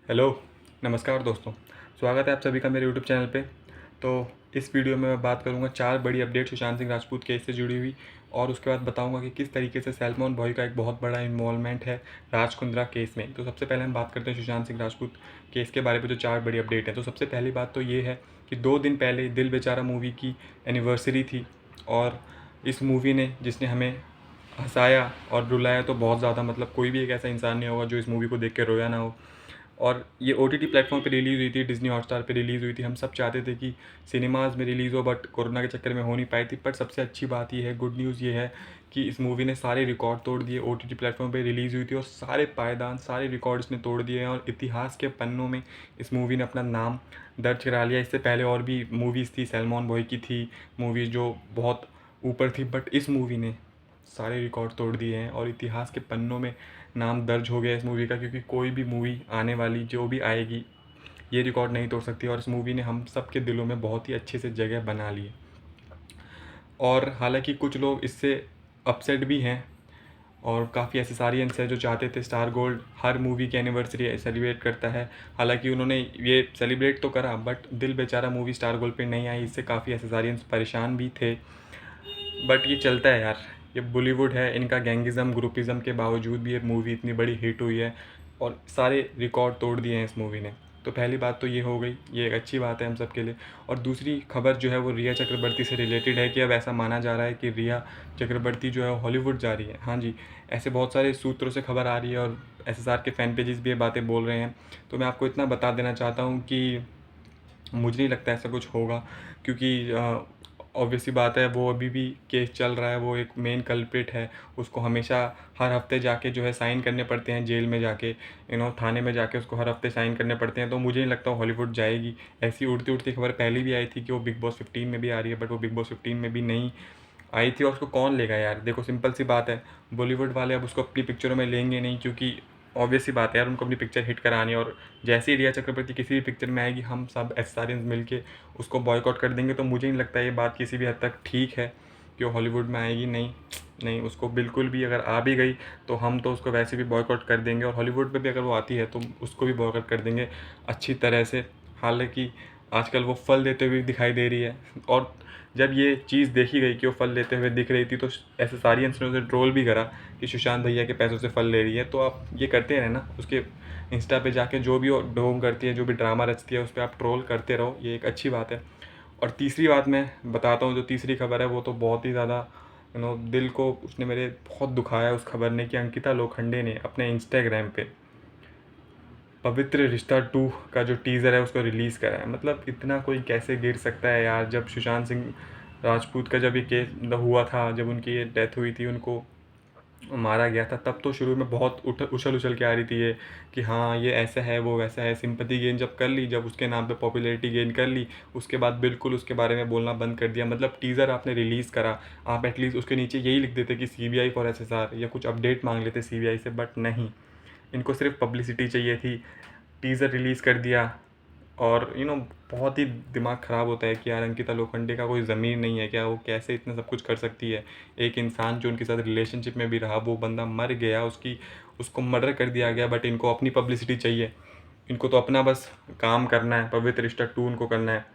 Hello, नमस्कार दोस्तों। स्वागत है आप सभी का मेरे यूट्यूब चैनल पे। तो इस वीडियो में मैं बात करूंगा 4 बड़ी अपडेट सुशांत सिंह राजपूत केस से जुड़ी हुई, और उसके बाद बताऊंगा कि किस तरीके से सैलमान भाई का एक बहुत बड़ा इन्वॉल्वमेंट है राज कुंद्रा केस में। तो सबसे पहले हम बात करते हैं सुशांत सिंह राजपूत केस के बारे में जो 4 बड़ी अपडेट है। तो सबसे पहली बात तो ये है कि 2 दिन पहले दिल बेचारा मूवी की एनिवर्सरी थी, और इस मूवी ने जिसने हमें हंसाया और रुलाया तो बहुत ज़्यादा, मतलब कोई भी एक ऐसा इंसान नहीं होगा जो इस मूवी को देख के रोया ना हो। और ये OTT प्लेटफॉर्म पे रिलीज़ हुई थी, डिज्नी हॉटस्टार पे रिलीज़ हुई थी। हम सब चाहते थे कि सिनेमाज़ में रिलीज़ हो, बट कोरोना के चक्कर में हो नहीं पाई थी। बट सबसे अच्छी बात ये है, गुड न्यूज़ ये है कि इस मूवी ने सारे रिकॉर्ड तोड़ दिए। OTT प्लेटफॉर्म पे रिलीज़ हुई थी और सारे पायदान, सारे रिकॉर्ड इसने तोड़ दिए हैं, और इतिहास के पन्नों में इस मूवी ने अपना नाम दर्ज करा लिया। इससे पहले और भी मूवीज़ थी, सलमान भाई की थी मूवीज़ जो बहुत ऊपर थी, बट इस मूवी ने सारे रिकॉर्ड तोड़ दिए हैं और इतिहास के पन्नों में नाम दर्ज हो गया इस मूवी का। क्योंकि कोई भी मूवी आने वाली जो भी आएगी ये रिकॉर्ड नहीं तोड़ सकती, और इस मूवी ने हम सब के दिलों में बहुत ही अच्छे से जगह बना ली है। और हालांकि कुछ लोग इससे अपसेट भी हैं, और काफ़ी एसेसारियंस है जो चाहते थे स्टार गोल्ड हर मूवी की एनिवर्सरी सेलिब्रेट करता है। हालांकि उन्होंने ये सेलिब्रेट तो करा, बट दिल बेचारा मूवी स्टार गोल्ड पे नहीं आई, इससे काफ़ी एसेसारियंस परेशान भी थे। बट ये चलता है यार, ये बॉलीवुड है, इनका गैंगिज़म ग्रुपिज़म के बावजूद भी ये मूवी इतनी बड़ी हिट हुई है और सारे रिकॉर्ड तोड़ दिए हैं इस मूवी ने। तो पहली बात तो ये हो गई, ये एक अच्छी बात है हम सब के लिए। और दूसरी खबर जो है वो रिया चक्रवर्ती से रिलेटेड है कि अब ऐसा माना जा रहा है कि रिया चक्रवर्ती जो है हॉलीवुड जा रही है। हाँ जी, ऐसे बहुत सारे सूत्रों से खबर आ रही है, और SSR के फ़ैन पेजेस भी ये बातें बोल रहे हैं। तो मैं आपको इतना बता देना चाहता हूँ कि मुझे नहीं लगता ऐसा कुछ होगा, क्योंकि ऑब्वियस सी बात है, वो अभी भी केस चल रहा है, वो एक मेन कल्प्रिट है। उसको हमेशा हर हफ्ते जाके जो है साइन करने पड़ते हैं जेल में जाके, थाने में जाके उसको हर हफ्ते साइन करने पड़ते हैं। तो मुझे नहीं लगता वो हॉलीवुड जाएगी। ऐसी उड़ती उड़ती खबर पहले भी आई थी कि वो बिग बॉस 15 में भी आ रही है, बट वो बिग बॉस 15 में भी नहीं आई थी। और उसको कौन लेगा यार? देखो सिंपल सी बात है, बॉलीवुड वाले अब उसको अपनी पिक्चरों में लेंगे नहीं, क्योंकि ऑब्वियस सी बात है यार, उनको अपनी पिक्चर हिट करानी है। और जैसे ही रिया चक्रवर्ती किसी भी पिक्चर में आएगी, हम सब एस्टारियंस मिल के उसको बॉयकॉट कर देंगे। तो मुझे नहीं लगता ये बात किसी भी हद तक ठीक है कि वो हॉलीवुड में आएगी। नहीं नहीं, उसको बिल्कुल भी, अगर आ भी गई तो हम तो उसको वैसे भी बॉयकॉट कर देंगे, और हॉलीवुड में भी अगर वो आती है तो उसको भी बॉयकॉट कर देंगे अच्छी तरह से। हालांकि आजकल वो फल देते हुए दिखाई दे रही है, और जब ये चीज़ देखी गई कि वो फल लेते हुए दिख रही थी, तो SSRians ने उसे ट्रोल भी करा कि सुशांत भैया के पैसों से फल ले रही है। तो आप ये करते हैं ना, उसके इंस्टा पे जाके जो भी वो ढोंग करती है, जो भी ड्रामा रचती है, उस पर आप ट्रोल करते रहो, ये एक अच्छी बात है। और तीसरी बात मैं बताता हूँ, जो तीसरी खबर है वो तो बहुत ही ज़्यादा दिल को उसने मेरे बहुत दुखाया उस खबर ने, कि अंकिता लोखंडे ने अपने इंस्टाग्राम पे पवित्र रिश्ता 2 का जो टीज़र है उसको रिलीज़ करा है। मतलब इतना कोई कैसे गिर सकता है यार? जब सुशांत सिंह राजपूत का जब ये केस हुआ था, जब उनकी ये डेथ हुई थी, उनको मारा गया था, तब तो शुरू में बहुत उछल उछल के आ रही थी ये कि हाँ ये ऐसा है वो वैसा है। सिंपैथी गेन जब कर ली, जब उसके नाम पे पॉपुलैरिटी गेन कर ली, उसके बाद बिल्कुल उसके बारे में बोलना बंद कर दिया। मतलब टीज़र आपने रिलीज़ करा, आप एटलीस्ट उसके नीचे यही लिख देते कि CBI फॉर SSR, या कुछ अपडेट मांग लेते CBI से। बट नहीं, इनको सिर्फ पब्लिसिटी चाहिए थी, टीज़र रिलीज़ कर दिया। और बहुत ही दिमाग ख़राब होता है कि यार अंकिता लोखंडे का कोई ज़मीर नहीं है क्या? वो कैसे इतना सब कुछ कर सकती है? एक इंसान जो उनके साथ रिलेशनशिप में भी रहा, वो बंदा मर गया, उसको मर्डर कर दिया गया, बट इनको अपनी पब्लिसिटी चाहिए। इनको तो अपना बस काम करना है, पवित्र रिश्ता 2 उनको करना है।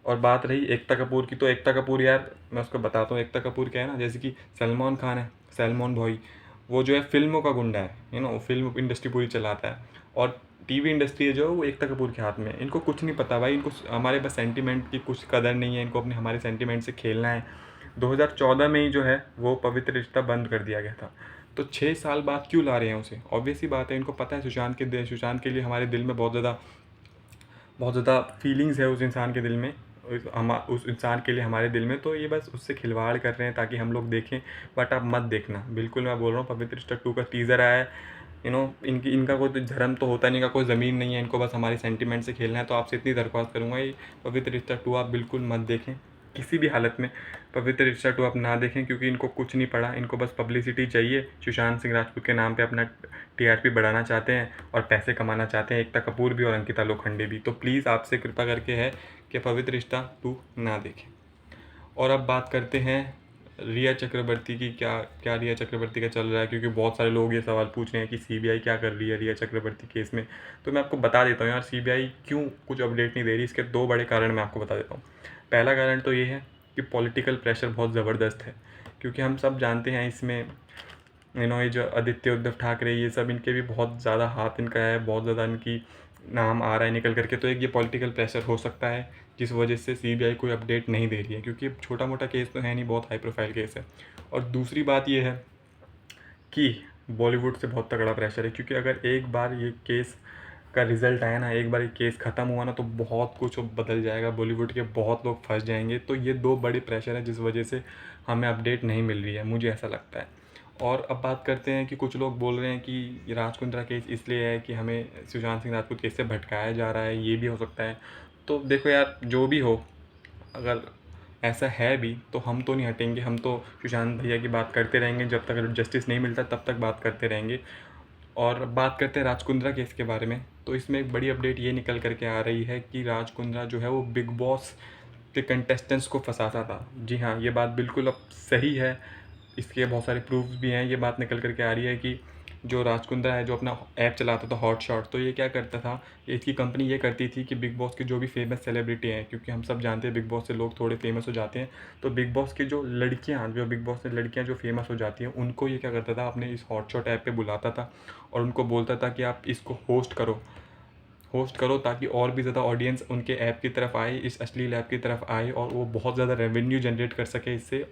और बात रही एकता कपूर की, तो एकता कपूर यार मैं उसको बताता हूँ, एकता कपूर क्या है ना, जैसे कि सलमान खान है, सलमान भाई, वो जो है फिल्मों का गुंडा है, वो फिल्म इंडस्ट्री पूरी चलाता है। और टीवी इंडस्ट्री है जो, वो एकता कपूर के हाथ में है। इनको कुछ नहीं पता भाई, इनको हमारे बस सेंटीमेंट की कुछ कदर नहीं है, इनको अपने हमारे सेंटीमेंट से खेलना है। 2014 में ही जो है वो पवित्र रिश्ता बंद कर दिया गया था, तो 6 साल बाद क्यों ला रहे हैं उसे? ऑब्वियस ही बात है, इनको पता है सुशांत के लिए हमारे दिल में बहुत ज़्यादा फीलिंग्स है उस इंसान के दिल में, उस इंसान के लिए हमारे दिल में। तो ये बस उससे खिलवाड़ कर रहे हैं ताकि हम लोग देखें। बट आप मत देखना, बिल्कुल मैं बोल रहा हूँ। पवित्र रिश्ता 2 का टीज़र आया है, इनका कोई धर्म तो होता नहीं, इनका कोई ज़मीन नहीं है, इनको बस हमारे सेंटीमेंट से खेलना है। तो आपसे इतनी दरख्वास्त करूँगा, ये पवित्र रिश्ता 2 आप बिल्कुल मत देखें, किसी भी हालत में पवित्र रिश्ता 2 आप ना देखें, क्योंकि इनको कुछ नहीं पड़ा, इनको बस पब्लिसिटी चाहिए। सुशांत सिंह राजपूत के नाम पे अपना TRP बढ़ाना चाहते हैं और पैसे कमाना चाहते हैं, एकता कपूर भी और अंकिता लोखंडे भी। तो प्लीज़ आपसे कृपा करके है कि पवित्र रिश्ता 2 ना देखें। और अब बात करते हैं रिया चक्रवर्ती की क्या क्या रिया चक्रवर्ती का चल रहा है, क्योंकि बहुत सारे लोग ये सवाल पूछ रहे हैं कि सीबीआई क्या कर रही है रिया चक्रवर्ती केस में। तो मैं आपको बता देता हूँ यार, सीबीआई क्यों कुछ अपडेट नहीं दे रही। इसके दो बड़े कारण मैं आपको बता देता हूँ। पहला कारण तो ये है कि पॉलिटिकल प्रेशर बहुत ज़बरदस्त है, क्योंकि हम सब जानते हैं इसमें ये जो आदित्य उद्धव ठाकरे ये सब, इनके भी बहुत ज़्यादा हाथ इनका है, बहुत ज़्यादा इनकी नाम आ रहा है निकल करके। तो एक ये पॉलिटिकल प्रेशर हो सकता है जिस वजह से सीबीआई कोई अपडेट नहीं दे रही है, क्योंकि छोटा मोटा केस तो है नहीं, बहुत हाई प्रोफाइल केस है। और दूसरी बात ये है कि बॉलीवुड से बहुत तगड़ा प्रेशर है, क्योंकि अगर एक बार ये केस का रिज़ल्ट आया ना, एक बार ये केस ख़त्म हुआ ना, तो बहुत कुछ बदल जाएगा, बॉलीवुड के बहुत लोग फंस जाएंगे। तो ये दो बड़े प्रेशर है जिस वजह से हमें अपडेट नहीं मिल रही है, मुझे ऐसा लगता है। और अब बात करते हैं कि कुछ लोग बोल रहे हैं कि ये राज कुंद्रा केस इसलिए है कि हमें सुशांत सिंह राजपूत केस से भटकाया जा रहा है, ये भी हो सकता है। तो देखो यार, जो भी हो, अगर ऐसा है भी तो हम तो नहीं हटेंगे, हम तो सुशांत भैया की बात करते रहेंगे, जब तक जस्टिस नहीं मिलता तब तक बात करते रहेंगे। और बात करते हैं राज कुंद्रा केस के बारे में, तो इसमें एक बड़ी अपडेट ये निकल करके आ रही है कि राज कुंद्रा जो है वो बिग बॉस के कंटेस्टेंट्स को फंसाता था। जी हाँ, ये बात बिल्कुल अब सही है, इसके बहुत सारे प्रूफ्स भी हैं। ये बात निकल करके आ रही है कि जो राज कुंद्रा है, जो अपना ऐप चलाता था हॉटशॉट, तो ये क्या करता था, इसकी कंपनी ये करती थी कि बिग बॉस के जो भी फेमस सेलिब्रिटी हैं, क्योंकि हम सब जानते हैं बिग बॉस से लोग थोड़े फेमस हो जाते हैं, तो बिग बॉस की जो लड़कियां, जो बिग बॉस से लड़कियां जो फेमस हो जाती हैं, उनको ये क्या करता था, अपने इस हॉटशॉट ऐप पे बुलाता था और उनको बोलता था कि आप इसको होस्ट करो ताकि और भी ज़्यादा ऑडियंस उनके ऐप की तरफ आए, इस अश्लील ऐप की तरफ आए, और वो बहुत ज़्यादा रेवेन्यू जनरेट कर सके इससे,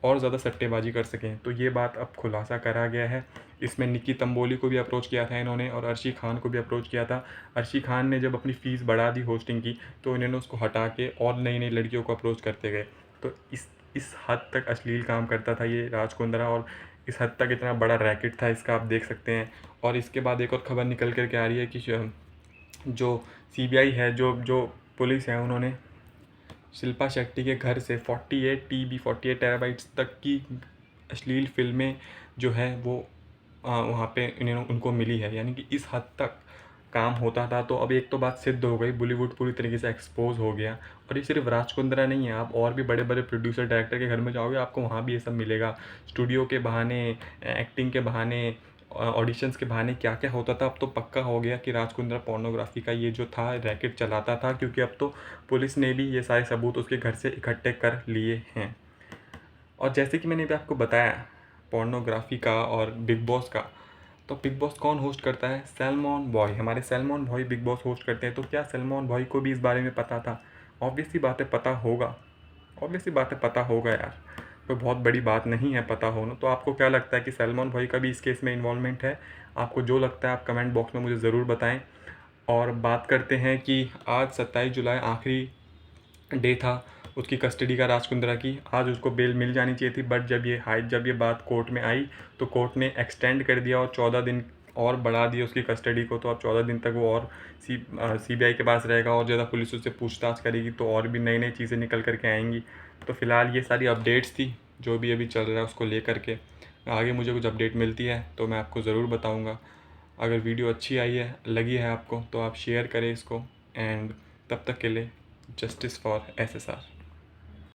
और ज़्यादा सट्टेबाजी कर सकें। तो ये बात अब खुलासा करा गया है। इसमें निक्की तंबोली को भी अप्रोच किया था इन्होंने, और अर्शी खान को भी अप्रोच किया था। अर्शी खान ने जब अपनी फ़ीस बढ़ा दी होस्टिंग की, तो इन्होंने उसको हटा के और नई नई लड़कियों को अप्रोच करते गए। तो इस हद तक अश्लील काम करता था ये राज कुंद्रा, और इस हद तक इतना बड़ा रैकेट था इसका, आप देख सकते हैं। और इसके बाद एक और ख़बर निकल कर के आ रही है कि जो सीबीआई है, जो जो पुलिस है, उन्होंने शिल्पा शेट्टी के घर से 48 टेराबाइट्स तक की अश्लील फ़िल्में जो है वो वहाँ पे इन्होंने उनको मिली है। यानी कि इस हद तक काम होता था। तो अब एक तो बात सिद्ध हो गई, बॉलीवुड पूरी तरीके से एक्सपोज़ हो गया। और ये सिर्फ राज कुंद्रा नहीं है, आप और भी बड़े बड़े प्रोड्यूसर डायरेक्टर के घर में जाओगे, आपको वहाँ भी ये सब मिलेगा। स्टूडियो के बहाने, एक्टिंग के बहाने, ऑडिशंस के बहाने क्या क्या होता था। अब तो पक्का हो गया कि राज कुंद्रा पोर्नोग्राफी का ये जो था रैकेट चलाता था, क्योंकि अब तो पुलिस ने भी ये सारे सबूत उसके घर से इकट्ठे कर लिए हैं। और जैसे कि मैंने भी आपको बताया पोर्नोग्राफी का और बिग बॉस का, तो बिग बॉस कौन होस्ट करता है? सैलमॉन बॉय, हमारे salmon boy big boss host करते हैं। तो क्या सैलमॉन बॉय को भी इस बारे में पता था? ऑब्वियसली बात है पता होगा, ऑब्वियसली बात है पता होगा यार, कोई बहुत बड़ी बात नहीं है पता होना। तो आपको क्या लगता है कि सैलमॉन भाई का भी इस केस में इन्वॉल्वमेंट है? आपको जो लगता है आप कमेंट बॉक्स में मुझे ज़रूर बताएं। और बात करते हैं कि आज 27 जुलाई आखिरी डे था उसकी कस्टडी का राज कुंद्रा की। आज उसको बेल मिल जानी चाहिए थी, बट जब ये बात कोर्ट में आई तो कोर्ट ने एक्सटेंड कर दिया और 14 दिन और बढ़ा दिया उसकी कस्टडी को। तो अब 14 दिन तक वो और सीबीआई के पास रहेगा, और ज़्यादा पुलिस उससे पूछताछ करेगी, तो और भी नई नई चीज़ें निकल करके आएंगी। तो फ़िलहाल ये सारी अपडेट्स थी जो भी अभी चल रहा है उसको लेकर के। आगे मुझे कुछ अपडेट मिलती है तो मैं आपको ज़रूर बताऊँगा। अगर वीडियो अच्छी आई है, लगी है आपको, तो आप शेयर करें इसको। एंड तब तक के लिए जस्टिस फॉर एसएसआर।